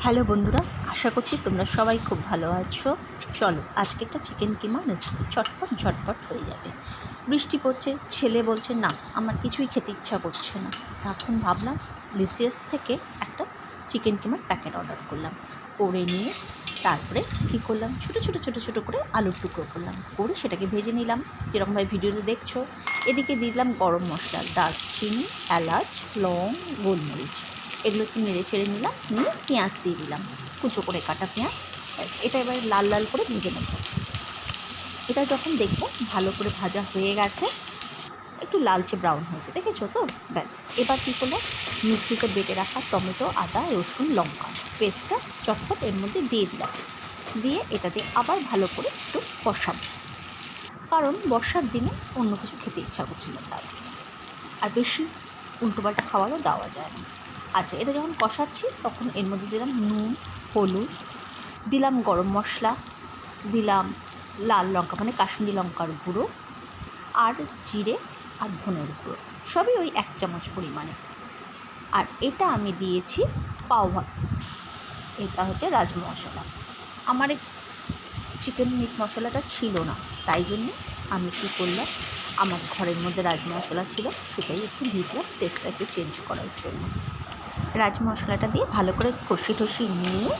Hello বন্ধুরা, আশা করছি তোমরা সবাই খুব ভালো আছো। চলো আজকে একটা চিকেন কিমা রেসিপি ঝটপট ঝটপট হয়ে যাবে। বৃষ্টি পড়ছে, ছেলে বলছে না আমার কিছুই খেতে ইচ্ছা করছে না। তখন ভাবলাম লিসিয়াস থেকে একটা চিকেন কিমার প্যাকেট অর্ডার করলাম। করে নিয়ে তারপরে কী করলাম, ছোটো ছোটো ছোটো ছোটো করে আলুর টুকরো করলাম, করে সেটাকে ভেজে নিলাম যেরকমভাবে ভিডিওতে দেখছো। এদিকে দিলাম গরম মশলা, দারচিনি, এলাচ, লং, গোলমরিচ, এগুলো একটু নেড়ে ছেড়ে নিলাম, নিয়ে পেঁয়াজ দিয়ে দিলাম, কুচো করে কাটা পেঁয়াজ। ব্যাস এটা এবার লাল লাল করে ভেজে নেব। এটা যখন দেখবো ভালো করে ভাজা হয়ে গেছে, একটু লালচে ব্রাউন হয়েছে, দেখেছো তো? ব্যাস এবার কী করলো, মিক্সিতে বেটে রাখা টমেটো, আদা, রসুন, লঙ্কা পেস্টটা চটপট এর মধ্যে দিয়ে দিলাম। দিয়ে এটাতে আবার ভালো করে একটু কষাবো, কারণ বর্ষার দিনে অন্য কিছু খেতে ইচ্ছা করছিল তার, আর বেশি উল্টোপাল্টা খাবারও দেওয়া যায় না। আচ্ছা, এটা যখন কষাচ্ছি তখন এর মধ্যে দিলাম নুন, হলুদ, দিলাম গরম মশলা, দিলাম লাল লঙ্কা মানে কাশ্মীরি লঙ্কার গুঁড়ো, আর জিরে আর ধনের গুঁড়ো, সবই ওই 1 চামচ পরিমাণে। আর এটা আমি দিয়েছি পাও ভাত, এটা হচ্ছে রাজমা মশলা। আমার এই চিকেন মিট মশলাটা ছিল না, তাই জন্য আমি কী করলাম, আমার ঘরের মধ্যে রাজমা মশলা ছিল, সেটাই একটু দিয়ে দিলাম টেস্টটা একটু চেঞ্জ করার জন্য। রাজমা মশলাটা দিয়ে ভালো করে কষিয়ে নিয়ে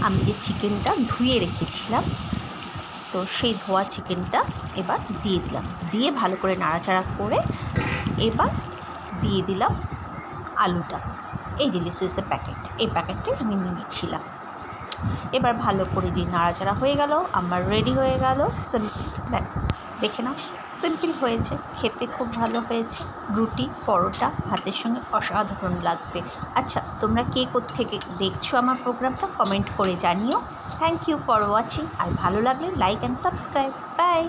আমি যে চিকেনটা ধুয়ে রেখেছিলাম, তো সেই ধোয়া চিকেনটা এবার দিয়ে দিলাম, দিয়ে ভালো করে নাড়াচাড়া করে এবার দিয়ে দিলাম আলুটা। এই যে লিসিসের প্যাকেট, এই প্যাকেটটাই আমি নিয়েছিলাম। এবার ভালো করে যে নাড়াচাড়া হয়ে গেল, আমার রেডি হয়ে গেল সিম্পল। ব্যাস দেখে নাও, সিম্পল হয়েছে, খেতে খুব ভালো হয়েছে। রুটি, পরোটা, ভাতের সঙ্গে অসাধারণ লাগবে। আচ্ছা, তোমরা কে কোত্থেকে দেখছো আমার প্রোগ্রামটা কমেন্ট করে জানিও। Thank you for watching. আর ভালো লাগলে লাইক অ্যান্ড সাবস্ক্রাইব। বাই।